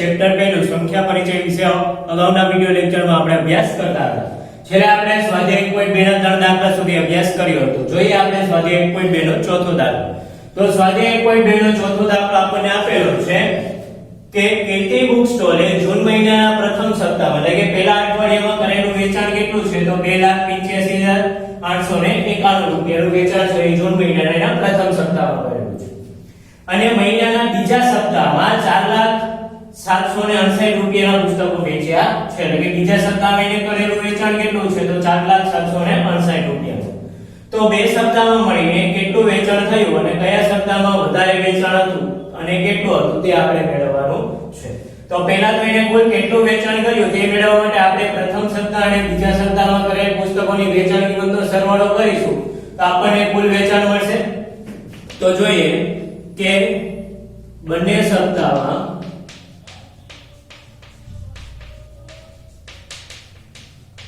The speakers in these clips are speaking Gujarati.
ચેપ્ટર પહેલું સંખ્યા પરિચય વિશે અગાઉના વિડિયો લેક્ચરમાં આપણે અભ્યાસ કરતા હતા. છેલ્લે આપણે સ્વાધ્યાય 1.2 ના 3 દાખલા સુધી અભ્યાસ કર્યો હતો. જોઈએ આપણે સ્વાધ્યાય 1.2 નો ચોથો દાખલો. તો સ્વાધ્યાય 1.2 નો ચોથો દાખલો આપણને આપેલો છે કે કીર્તિ બુક સ્ટોલે જૂન મહિનાના પ્રથમ સપ્તાહમાં એટલે કે પહેલા અઠવાડિયામાં કરેલું વેચાણ કેટલું છે તો 2,85,891 રૂપિયાનું વેચાણ છે જૂન મહિનાના પ્રથમ સપ્તાહમાં કરેલું છે. અને મહિનાના બીજા સપ્તાહમાં 4,768 રૂપિયાના પુસ્તકો વેચ્યા છે એટલે કે બીજા સપ્તાહમાં એને કરેલું વેચાણ કેટલું છે તો 4,768 રૂપિયા. તો બે સપ્તાહમાં મળીને કેટલું વેચાણ થયું અને કયા સપ્તાહમાં વધારે વેચાણ હતું અને કેટલું હતું તે આપણે મેળવવાનું છે. તો પહેલા તો એને કુલ કેટલું વેચાણ કર્યું તે મેળવવા માટે આપણે પ્રથમ સપ્તાહ અને બીજા સપ્તાહમાં કરેલ પુસ્તકોની વેચાણ કિંમતનો સરવાળો કરીશું તો આપણને કુલ વેચાણ મળશે. તો જોઈએ કે બંને સપ્તાહમાં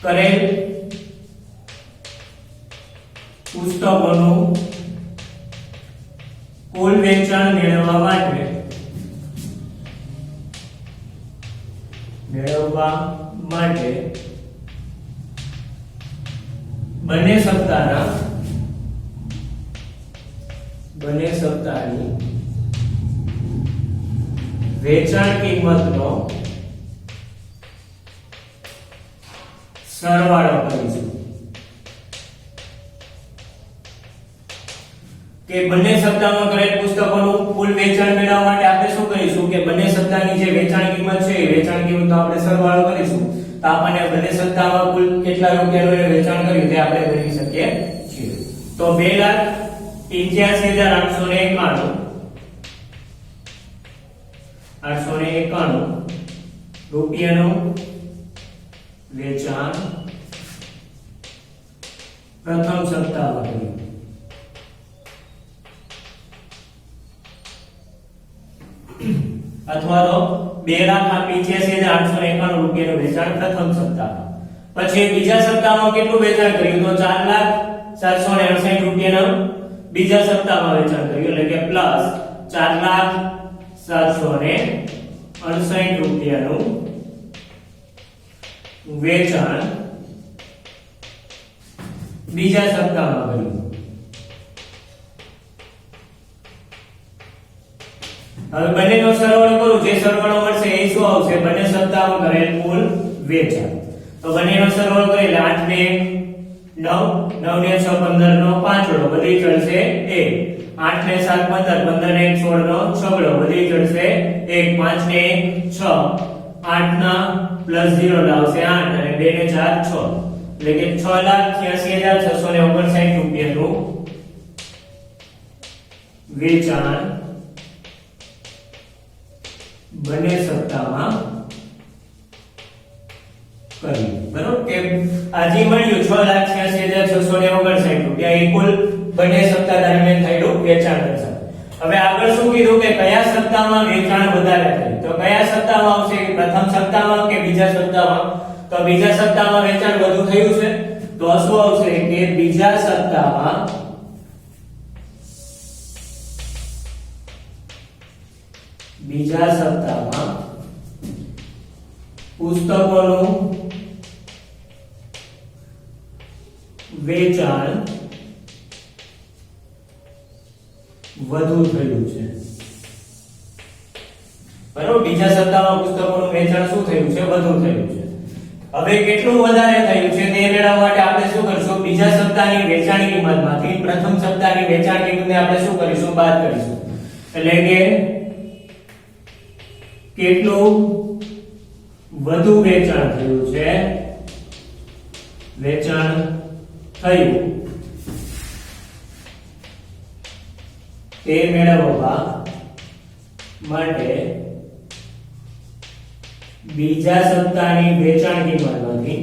કરેલ પુસ્તકોનું કુલ વેચાણ મેળવવા માટે બંને સપ્તાહની વેચાણ કિંમતનો સરવાળો કરીશું. કે બંને સપ્તાહમાં કરેલ પુસ્તકોનું કુલ વેચાણ મેળવવા માટે આપણે શું કરીશું કે બંને સપ્તાહની જે વેચાણ કિંમત છે એ વેચાણ કિંમતનો આપણે સરવાળો કરીશું તો આપણને બંને સપ્તાહમાં કુલ કેટલા રૂપિયાનું વેચાણ કર્યું તે આપણે ગણી શકીએ છીએ. તો 2,85,891 રૂપિયાનું વેચાણ પ્રથમ સપ્તાહમાં કર્યું. અથવા તો 2,85,891 રૂપિયાનું વેચાણ પ્રથમ સપ્તાહમાં. પછી બીજા સપ્તાહમાં કેટલું વેચાણ કર્યું તો 4,768 રૂપિયાનું બીજા સપ્તાહમાં વેચાણ કર્યું એટલે કે પ્લસ 4,768 રૂપિયાનું વેચાણ બીજા સપ્તાહમાં કર્યું. હવે બંનેનો સરવાળો કરું જે સરવાળો મળશે એ શું આવશે બંને સપ્તાહમાં કરેલ કુલ વેચાણ. તો બંનેનો સરવાળો કરીએ એટલે 8 ને 9 9 ને 6 15 નો પાંચડો બધી જડશે 1 8 ને 7 15 15 ને 1 16 નો છગડો બધી જડશે 1 5 ને 1 6 8 ના પ્લસ 0 લાવશે 8 અને 2 ને 4 6 એટલે કે 6,86,659 રૂપિયાનું વેચાણ બંને સપ્તાહમાં કર્યું. બરોબર કે આજે મળ્યું 6,86,659 રૂપિયા એ કુલ બંને સપ્તાહ દરમિયાન થયેલું વેચાણ છે. હવે આગળ શું કીધું કે કયા સપ્તાહમાં વેચાણ વધારે થયું તો કયા સપ્તાહમાં આવશે પ્રથમ સપ્તાહમાં કે બીજા સપ્તાહમાં તો બીજા સપ્તાહમાં વેચાણ વધુ થયું છે તો શું આવશે કે બીજા સપ્તાહમાં પુસ્તકોનું વેચાણ વધુ થયું છે. બરાબર બીજા સપ્તાહમાં પુસ્તકોનું વેચાણ શું થયું છે વધુ થયું છે. હવે કેટલું વધારે થયું છે તે મેળવવા માટે આપણે શું કરશું બીજા સપ્તાહની વેચાણ કિંમતમાંથી પ્રથમ સપ્તાહની વેચાણ કિંમતને આપણે શું કરીશું બાદ કરીશું એટલે કે કેટલું વધુ વેચાણ થયું છે વેચાણ થયું તે મેળવવા માટે બીજા સપ્તાહની વેચાણ કિંમતમાંથી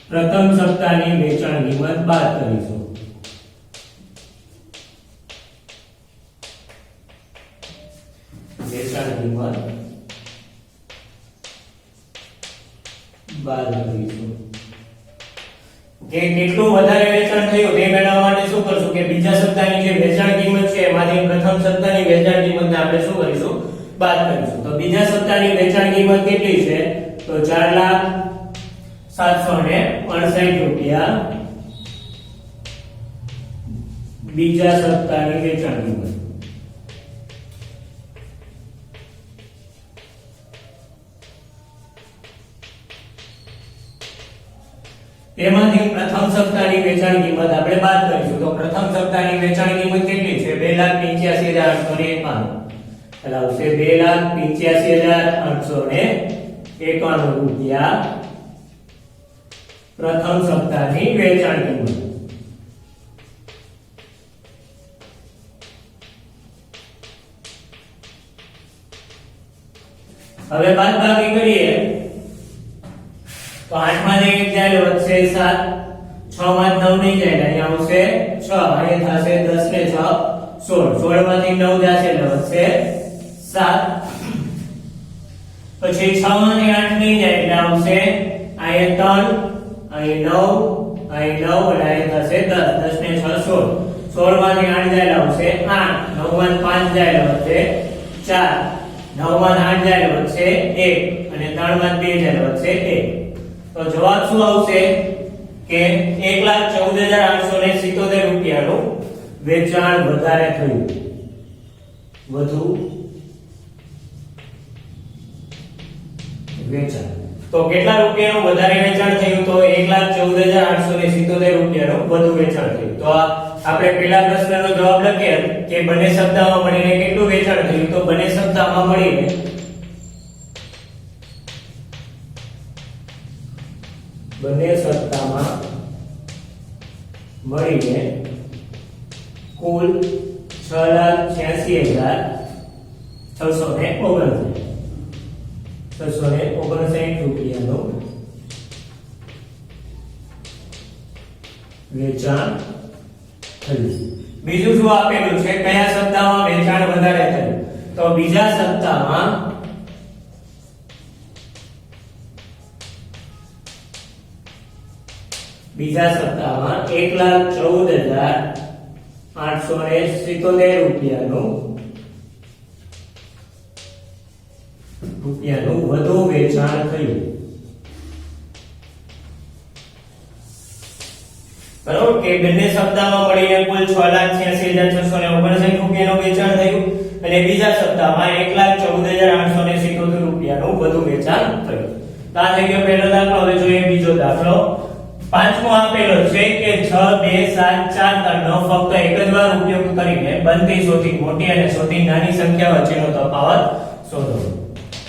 પ્રથમ સપ્તાહની વેચાણ કિંમત બાદ કરીશું. વેચાણ કિંમત બાદ કરીશું કે કેટલું વધારે વેચાણ થયું તે મેળવવા માટે શું કરશું કે બીજા સપ્તાહની જે વેચાણ કિંમત છે એમાંથી પ્રથમ સપ્તાહની વેચાણ કિંમતને આપણે શું કરીશું બાદ કરીશું તો બીજા સપ્તાહની વેચાણ કિંમત કેટલી છે તો 4,765 રૂપિયા બીજા સપ્તાહની વેચાણ કિંમત તેમાંથી પ્રથમ સપ્તાહની વેચાણ કિંમત આપણે બાદ કરીશું તો પ્રથમ સપ્તાહની વેચાણ કિંમત કેટલી છે 2,85,851 એટલે આવશે 2,85,851 રૂપિયા પ્રથમ સપ્તાહની વેચાણ કિંમત હવે બાદબાકી કરીએ તો 8 માંથી 1 જાય વધશે 7 6 માંથી 9 નહીં જાય અહીંયા આવશે 6 અહીંયા થશે 10 ને 6 16 16 માંથી 9 જશે એટલે વધશે 7 પછી 6 માંથી 8 નહીં જાય એટલે આવશે અહીંયા 3 અહીંયા 9 અહીંયા 9 અને અહીંયા થશે 10 10 ને 6 16 16 માંથી 8 જાય એટલે આવશે 8 9 માંથી 5 જાય એટલે વધશે 4 9 માંથી 8 જાય એટલે વધશે 1 અને 3 માંથી 2 જાય એટલે વધશે 1 તો જવાબ શું આવશે કે 1,14,877 રૂપિયાનું વેચાણ વધારે થયું વધુ વેચાણ તો કેટલા રૂપિયાનું વધારે વેચાણ થયું તો 1,14,877 રૂપિયાનું વધુ વેચાણ થયું તો આપણે પહેલા પ્રશ્નનો જવાબ લખીએ કે બંને સપ્તાહમાં મળીને કેટલું વેચાણ થયું તો બંને સપ્તાહમાં મળીને કુલ 6,86,659 રૂપિયાનું વેચાણ થયું બીજું શું આપેલું છે કયા સપ્તાહમાં વેચાણ વધારે થયું તો બીજા સપ્તાહમાં 1,14,877 રૂપિયાનું વધુ વેચાણ થયું બરોબર કે બંને સપ્તાહમાં મળીને કુલ 6,86,659 રૂપિયાનું વેચાણ થયું અને બીજા સપ્તાહમાં 1,14,877 રૂપિયાનું વધુ વેચાણ થયું તો આ થઈ ગયો પહેલો દાખલો હવે જોઈએ બીજો દાખલો પાંચમો આપેલો છે કે 6 2 7 4 નો ફક્ત એક જ વાર ઉપયોગ કરીને બનતી સૌથી મોટી અને સૌથી નાની સંખ્યા વચ્ચેનો તફાવત શોધો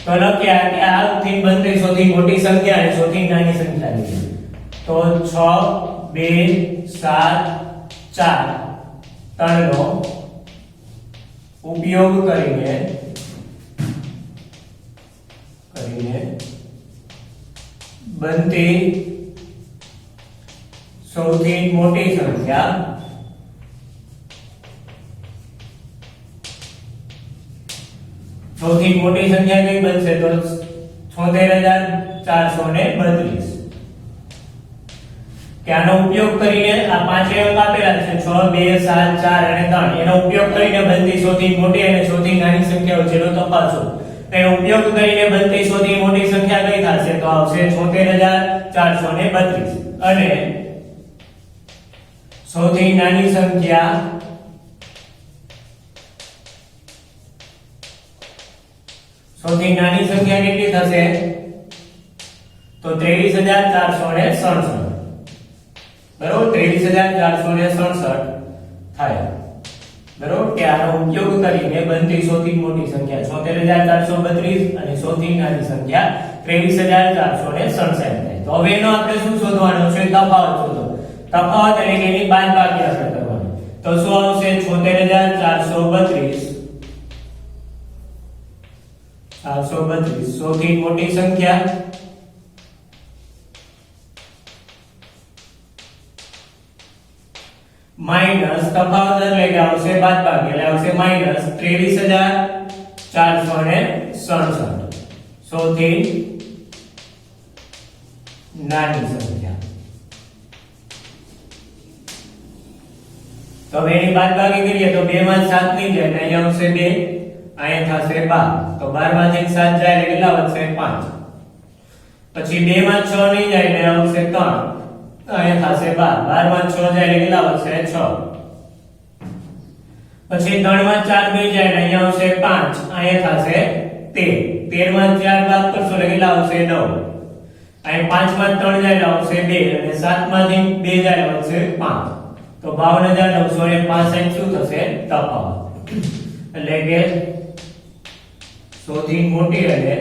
તો લખ્યા કે આ થી બનતી સૌથી મોટી સંખ્યા અને સૌથી નાની સંખ્યા લીધી તો 6 2 7 4 નો ઉપયોગ કરીને બનતી સૌથી મોટી સંખ્યા કઈ બનશે તો 76,432 કે આનો ઉપયોગ કરીને આ પાંચે અંક આપેલા છે 6 2 7 4 અને 3 એનો ઉપયોગ કરીને બનતી સૌથી મોટી અને સૌથી નાની સંખ્યા વચ્ચેનો તફાવત શોધો તેનો ઉપયોગ કરીને બનતી સૌથી મોટી સંખ્યા કઈ થશે તો આવશે 76,432 અને સૌથી નાની સંખ્યા કેટલી થશે તો 23,467 બરોબર 23,467 થાય બરોબર કે આનો ઉપયોગ કરીને બનતી સૌથી મોટી સંખ્યા 76,432 અને સૌથી નાની સંખ્યા 23,467 થાય તો હવે એનો આપણે શું શોધવાનો છે તફાવત શોધો તફાવત એટલે કે એની બાદબાકી આપણે કરવાની તો શું આવશે 76,432 સૌથી મોટી સંખ્યા માઈનસ તફાવત એટલે કે આવશે બાદબાકી એટલે આવશે માઈનસ 23,467 સૌથી નાની સંખ્યા તો હવે એની બાદબાકી કરીએ તો 2 માં 7 નહીં જાય એટલે અહીંયા આવશે 2, અહીંયા થશે 12. તો 12 માંથી 7 જાય એટલે કેટલા વધશે? 5. પછી 2 માં 6 નહીં જાય એટલે આવશે 3, અહીંયા થશે 12. 12 માં 6 જાય એટલે કેટલા વધશે? 6. પછી 3 માં 4 નહીં જાય એટલે અહીંયા આવશે 5, અહીંયા થશે 13. 13 માં 4 બાદ કરશો એટલે કેટલા આવશે? 9. અહીં 5 માં 3 જાય એટલે આવશે 2 અને 7 માંથી 2 જાય એટલે આવશે 5. તો 52,965 શું થશે? તફાવત. એટલે કે સૌથી મોટી અને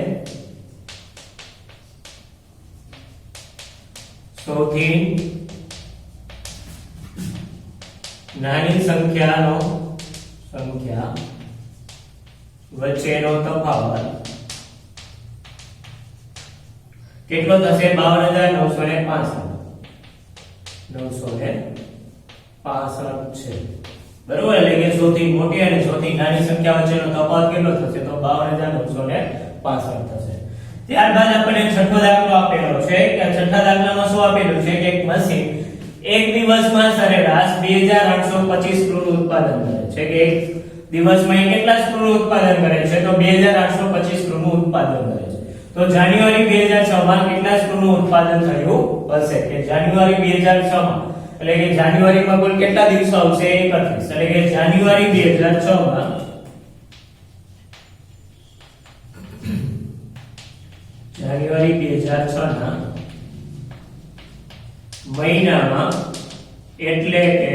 સૌથી નાની સંખ્યા વચ્ચેનો તફાવત કેટલો થશે? 52,965. 965 છે. બરોબર. એટલે કે સૌથી મોટી અને સૌથી નાની સંખ્યા વચ્ચેનો તફાવત કેટલો થશે? તો 52,965 થશે. ત્યારબાદ આપણે છઠ્ઠો દાખલો આપેલો છે કે છઠ્ઠા દાખલામાં શું આપેલું છે કે એક મશીન એક દિવસમાં સરેરાશ 2825 સ્ક્રૂનું ઉત્પાદન કરે છે. કે એક દિવસમાં એ કેટલા સ્ક્રૂનું ઉત્પાદન કરે છે? તો 2825 સ્ક્રૂનું ઉત્પાદન કરે છે. તો જાન્યુઆરી 2006 માં કેટલા સ્ક્રૂનું ઉત્પાદન થયું હશે? કે જાન્યુઆરી 2006 માં એટલે કે જાન્યુઆરીમાં કુલ કેટલા દિવસો આવશે? 31. એટલે કે જાન્યુઆરી 2006 માં જાન્યુઆરી 2006 ના મહિનામાં એટલે કે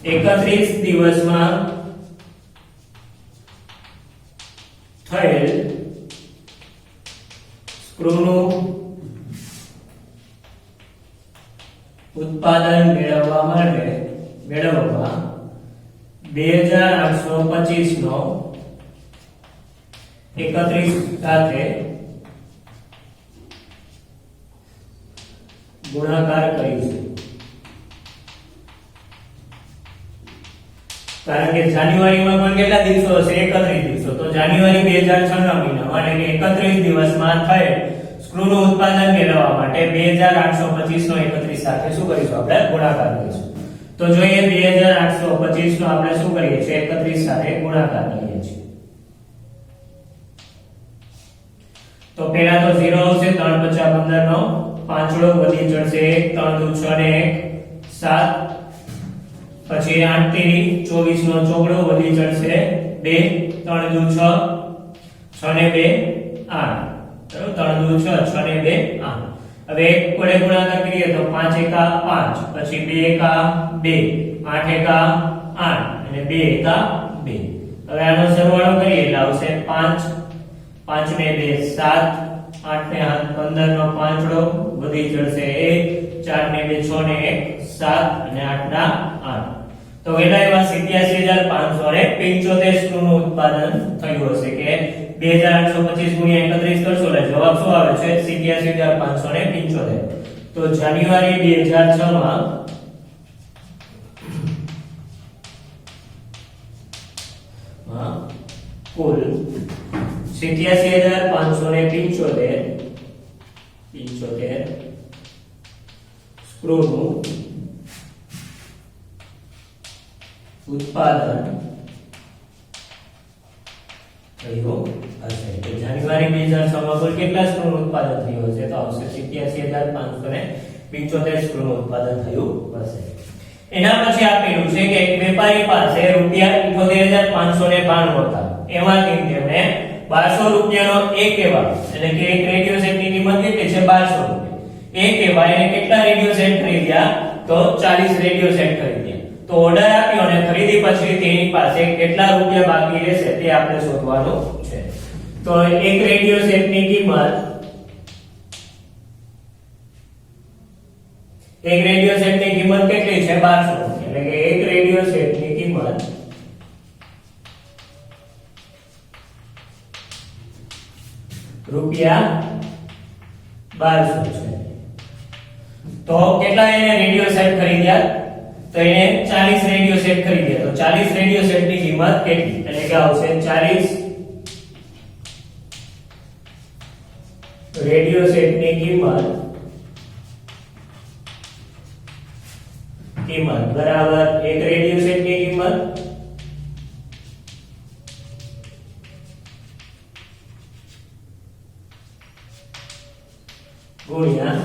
31 દિવસમાં થયેલ સ્ક્રૂનું ઉત્પાદન મેળવવા 2825 નો 31 સાથે ગુણાકાર કરીશું. કારણ કે જાન્યુઆરીમાં પણ કેટલા દિવસો હશે? 31 દિવસો. તો જાન્યુઆરી 2006 ના મહિનામાં એટલે કે 31 દિવસમાં થયેલ સ્ક્રૂનું ઉત્પાદન મેળવવા માટે 2825 નો 31 સાથે શું કરીશું? આપણે ગુણાકાર કરીશું. તો જોઈએ 2825 નો આપણે શું કરીએ છીએ? 31 સાથે ગુણાકાર કરીએ છીએ. તો પહેલા તો 0 આવશે, 3 × 15 નો 5 વધી જશે 1, 3 × 6 ને 1 7, પછી 8 × 24 નો ચોગડો વધી જશે 2, 3 × 6 6 ને 2 8, બરાબર. 3 × 6 6 ને 2 8. હવે એક વડે ગુણાકાર કરીએ તો 5 × 5, પછી 2 × 2, 8 × 8 અને 2 × 2. હવે આનો સરવાળો કરીએ એટલે આવશે 5 5 ને 2 7, 8 ને 15 નો 5 વધી જશે 1, 4 ને 2 6 ને 1 7 અને 8 ના 8. તો એના એવા 87,575 સ્ક્રૂનું ઉત્પાદન થયું હશે. કે 2825 ગુણ્યા 31 કરશો એટલે જવાબ શું આવે છે? 87,575. તો જાન્યુઆરી 2006 માં કુલ 87,575 સ્ક્રૂનું ઉત્પાદન થયું હશે. તો જાન્યુઆરી 2006 માં કુલ કેટલા સ્ક્રૂનું ઉત્પાદન થયું હશે? તો આવશે 87,575 સ્ક્રૂનું ઉત્પાદન થયું હશે. એના પછી આપેલું છે કે એક વેપારી પાસે ₹78,592 હતા. એમાંથી તેમણે 1200 રૂપિયાનો એક એવા એટલે કે એક રેડિયો સેટની કિંમત કેટલી છે? 1200 રૂપિયા. એક એવા એને કેટલા રેડિયો સેટ ખરીદ્યા? તો 40 રેડિયો સેટ ખરીદ્યા. તો ઓર્ડર આપ્યો અને ખરીદી પછી તેની પાસે કેટલા રૂપિયા બાકી રહેશે તે આપણે શોધવાનું છે. તો એક રેડિયો સેટની કિંમત કેટલી છે? 1200. એટલે કે એક રેડિયો સેટની કિંમત રૂપિયા 1200 છે. તો કેટલા એને રેડિયો સેટ ખરીદ્યા? તો એને 40 રેડિયો સેટ ખરીદ્યા. તો 40 રેડિયો સેટની કિંમત કેટલી? એટલે કે આવશે 40 રેડિયો સેટની કિંમત કિંમત બરાબર એક રેડિયો સેટની કિંમત ગુણ્યા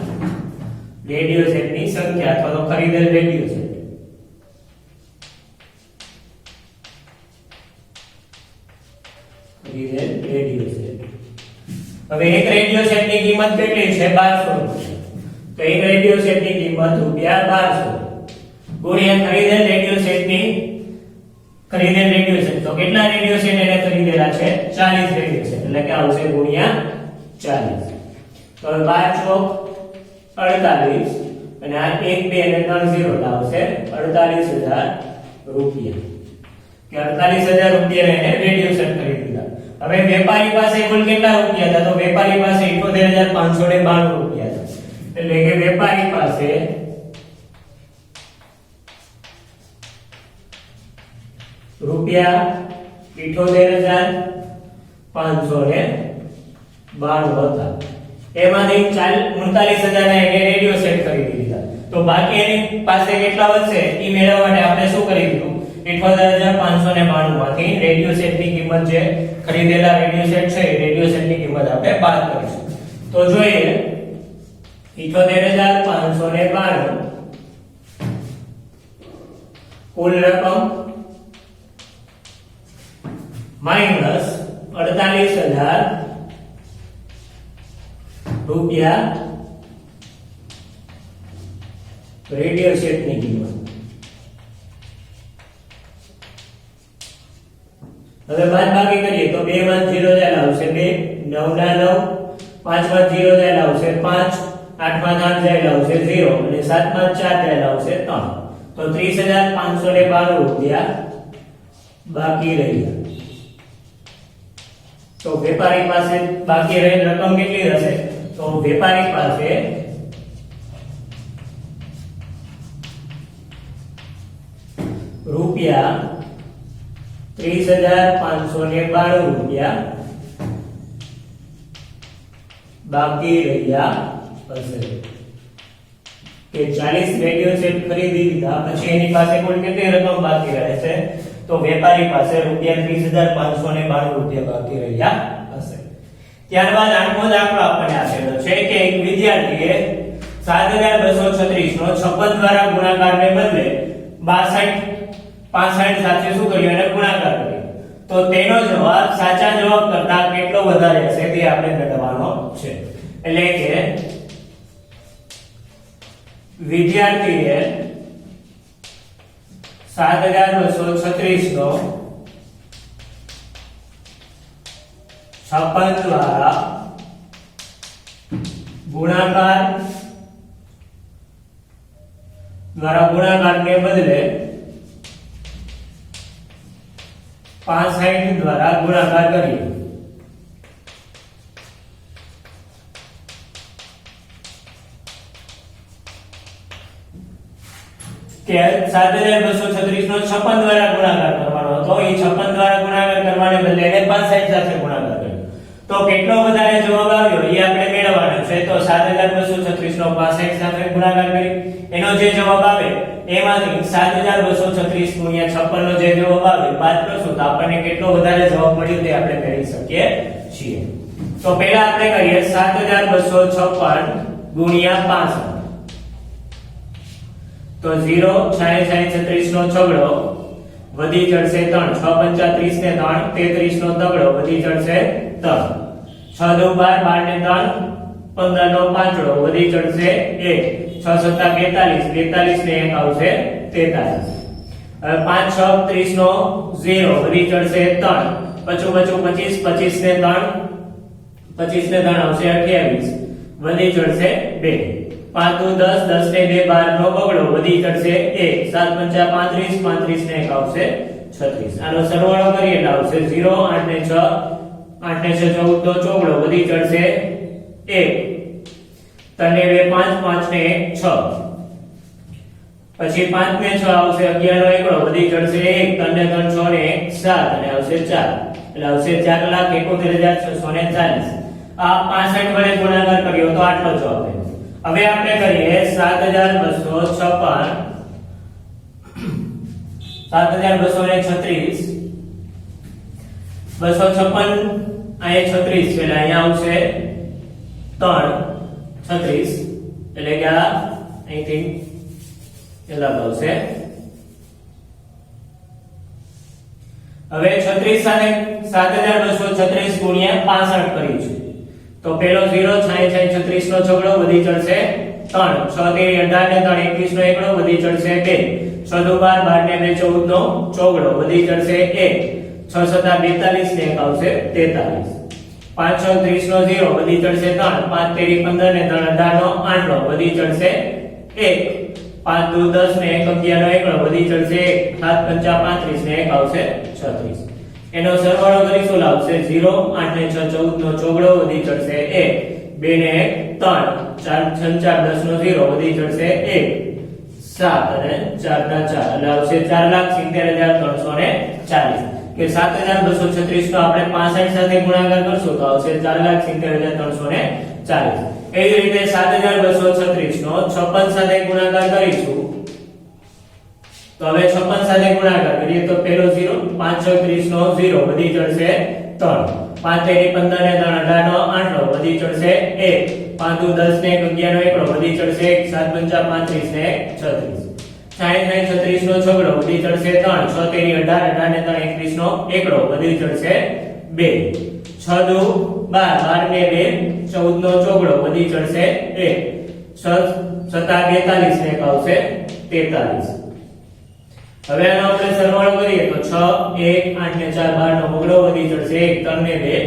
રેડિયો સેટની સંખ્યા અથવા તો ખરીદેલ રેડિયો સેટ. ખરીદેલ રેડિયો સેટ. હવે એક રેડિયો સેટની કિંમત કેટલી છે 1200 રૂપિયા. તો એક રેડિયો સેટની કિંમત રૂપિયા 1200 ગુણ્યા ખરીદેલ રેડિયો સેટની ખરીદેલ રેડિયો સેટ. તો કેટલા રેડિયો સેટ એને ખરીદેલા છે 40 રેડિયો સેટ એટલે કે આવશે ગુણ્યા 40. તો 12 ચોક 48 અને આ 1 2 અને 3 0 આવશે 48000 રૂપિયા કે 48000 રૂપિયા એને રેડિયો સેટ ખરીદેલા. હવે વેપારી પાસે કુલ કેટલા રૂપિયા હતા? તો વેપારી પાસે 78592 રૂપિયા હતા. એટલે કે વેપારી પાસે રૂપિયા 78592 હતા. એમાંથી 39000 ને એને રેડિયો સેટ ખરીદી લીધા. તો બાકી એની પાસે કેટલા વધશે એ મેળવવા માટે આપણે શું કરી દીધું 78592 માંથી રેડિયો સેટની કિંમત જે ખરીદેલા રેડિયો સેટ છે એ રેડિયો સેટની કિંમત આપણે બાદ કરીશું. તો જોઈએ 78592 કુલ રકમ માઈનસ 48000 રૂપિયા રેડિયો સેટની કિંમત. હવે બાદબાકી કરીએ તો 2 માં 0 જાય આવશે 2 9 ના 9 5 માં 0 જાય આવશે 5 8 માં 8 જાય આવશે 0 અને 7 માં 4 જાય આવશે 3. તો 30592 રૂપિયા બાકી રહ્યા. તો વેપારી પાસે બાકી રહેલ રકમ કેટલી હશે? તો વેપારી પાસે રૂપિયા 30592 રૂપિયા બાકી રહ્યા હશે કે 40 રેડિયો સેટ ખરીદી લીધા પછી એની પાસે કુલ કેટલી રકમ બાકી રહે છે? તો વેપારી પાસે રૂપિયા 30592 રૂપિયા બાકી રહ્યા હશે. ત્યારબાદ આઠમો દાખલો આપણને આપેલો છે કે એક વિદ્યાર્થીએ 7236 નો 56 દ્વારા ગુણાકારને બદલે 62 65 સાથે શું કર્યું અને ગુણાકાર કર્યો. તો તેનો જવાબ સાચા જવાબ કરતા કેટલો વધારે હશે તે આપણે મેળવવાનો છે. એટલે કે વિદ્યાર્થીએ 7236 નો 56 દ્વારા ગુણાકારને બદલે 65 દ્વારા ગુણાકાર કર્યો. કે 7236 નો 56 દ્વારા ગુણાકાર કરવાનો હતો. એ 56 દ્વારા ગુણાકાર કરવાને બદલે એને 65 સાથે ગુણાકાર કર્યો. તો કેટલો વધારે જવાબ આવ્યો એ આપણે મેળવવાનો છે. તો 7236 નો 65 સાથે ગુણાકાર કરી એનો જે જવાબ આવે એમાંથી 7236 ગુણ્યા 56 નો જે જવાબ આવે બાદ કરશું તો આપણને કેટલો વધારે જવાબ મળ્યો તે આપણે મેળવી શકીએ છીએ. તો પહેલા આપણે કરીએ 7256 ગુણ્યા 65. તો 0 66 નો છગડો વધી ચડશે 3 6 35 ને 3 33 નો તગડો વધી ચડશે 3 6 2 12 12 ને 3 15 નો પાંચડો વધી ચડશે 1 6 7 42 42 ને 1 આવશે 43. હવે 5 6 30 નો 0 વધી ચડશે 3 25 25 25 ને 3 25 ને 3 આવશે 28 વધી ચડશે 2 5 10 10 ને 2 12 નો બગડો વધી ચડશે 1 7 35 35 ને 1 આવશે 36. આનો સરવાળો કરીએ એટલે આવશે 0 8 ને 6 8 ને 6 14 નો ચોગડો વધી ચડશે 1 3 ને 2 5 5 ને 1 6 પછી 5 ને 6 આવશે 11 નો એકડો વધી ચડશે 1 3 ને 3 6 ને 1 7 અને આવશે 4 એટલે આવશે 4,71,640. આ 65 વડે ગુણાકાર કર્યો તો આટલો જવાબ આવ્યો. હવે આપણે કરીએ 7256 7236 256 અહીંયા 36 એટલે અહીંયા આવશે 3 36 એટલે કે આ અહીંથી અલગ આવશે. હવે 36 સાથે 7236 ગુણ્યા 65 કર્યું છે તો પેલો 0 66 36 નો છગડો વધી ચડશે 3 6 તેરી 18 ને 3 21 નો એકડો વધી ચડશે 2 6 દુ 12 12 ને 2 14 નો ચોગડો વધી ચડશે 1 6 7 42 ને 1 આવશે 43 5 6 30 નો 0 વધી ચડશે 3 5 તેરી 15 ને 3 18 નો આંટો વધી ચડશે 1 5 દુ 10 ને 1 11 નો એકડો વધી ચડશે 1 7 5 35 ને 1 આવશે 36 એનો સરવાળો કરીશું આવશે 0 8 ને 6 14 નો ચોગડો વધી ચડશે 1 2 ને 1 3 4 6 4 10 નો 0 વધી ચડશે 1 7 અને 4 ના 4 એટલે આવશે 4,70,340 કે 7236 નો આપણે 65 સાથે ગુણાકાર કરશું તો આવશે 4,70,340. એવી રીતે 7236 નો 56 સાથે ગુણાકાર કરીશું તો હવે 56 સાથે ગુણાકાર કરીએ તો પેલો 0 5 6 30 નો 0 વધી ચડશે 3 5 તેરી 15 ને 3 18 નો આંટો વધી ચડશે 1 5 દુ 10 ને 11 નો એકડો વધી ચડશે 1 7 5 35 ને 36 60 36 નો છગડો વધી ચડશે 3 6 તેરી 18 18 ને 3 21 નો એકડો વધી ચડશે 2 6 દુ 12 12 ને 2 14 નો ચોગડો વધી ચડશે 1 6 7 42 ને 1 આવશે 43. હવે આનો આપણે સરવાળો કરીએ તો 6 1 8 ને 4 12 નો મોગડો વધી ચડશે 1 3 ને 2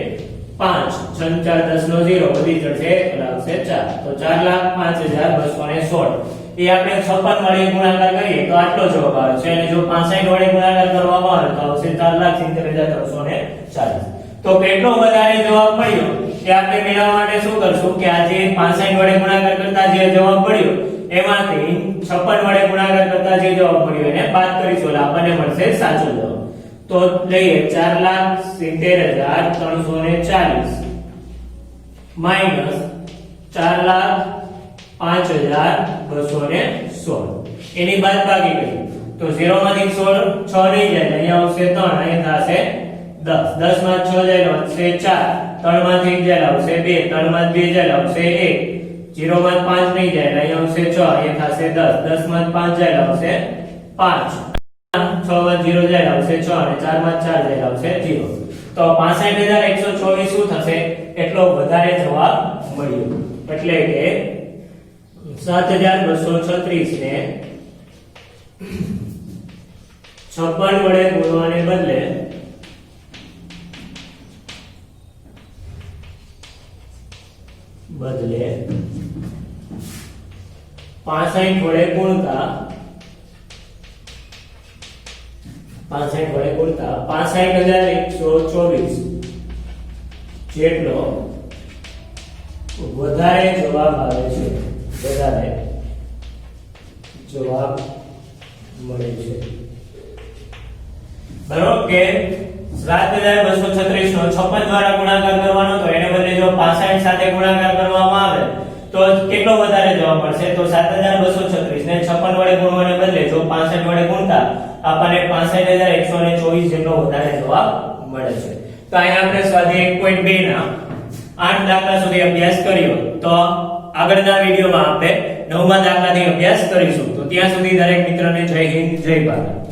5 6 4 10 નો 0 વધી ચડશે એટલે આવશે 4 તો 4,05,216 એ આપણે 56 વડે ગુણાકાર કરીએ તો આટલો જવાબ આવે છે અને જો 65 વડે ગુણાકાર કરવામાં આવે તો આવશે 4,70,340. તો કેટલો વધારે જવાબ મળ્યો એ આપણે મેળવવા માટે શું કરશું કે આ જે 65 વડે ગુણાકાર કરતા જે જવાબ મળ્યો એમાંથી 56 વડે ગુણાકાર કરતા જે જવાબ મળ્યો એને બાદ કરીશું એટલે આપણને મળશે સાચો જવાબ. તો લઈએ 4,70,340 માઈનસ 4,05,216 એની બાદબાકી કરીએ તો 0 માંથી 6 નહીં જાય અહીંયા આવશે 3 અહીંયા થશે 10 10 માં 6 જાય આવશે 4 3 માંથી 1 જાય આવશે 2 3 માં 2 જાય આવશે 1 0 માં 5 નહીં જાય અહીંયા આવશે 6 અહીંયા થશે 10 10 માં 5 જાય આવશે 5 6 માં 0 જાય આવશે 6 અને 4 માં 4 જાય આવશે 0. તો 65,124 શું થશે એટલો વધારે જવાબ મળ્યો એટલે કે 7,236 ને 56 વડે ગુણવાને બદલે બદલે 65 વડે ગુણતા 65,124 જેટલો વધારે જવાબ આવે છે વધારે જવાબ મળે છે. બરોબર કે 7,236 નો 56 દ્વારા ગુણાકાર કરવાનો તો એને બદલે જો 65 સાથે ગુણાકાર કરવામાં આવે તો કેટલો વધારે જવાબ મળશે તો 7,236 ને 56 વડે ગુણવાને બદલે જો 65 વડે ગુણતા આપણને 65,124 જેટલો વધારે જવાબ મળે છે. તો અહીંયા આપણે સ્વાધ્યાય 1.2 ના 8 દાખલા સુધી અભ્યાસ કર્યો તો આગળના વિડિયોમાં આપણે 9મા દાખલાથી અભ્યાસ કરીશું. તો ત્યાં સુધી દરેક મિત્રને જય હિન્દ જય ભારત.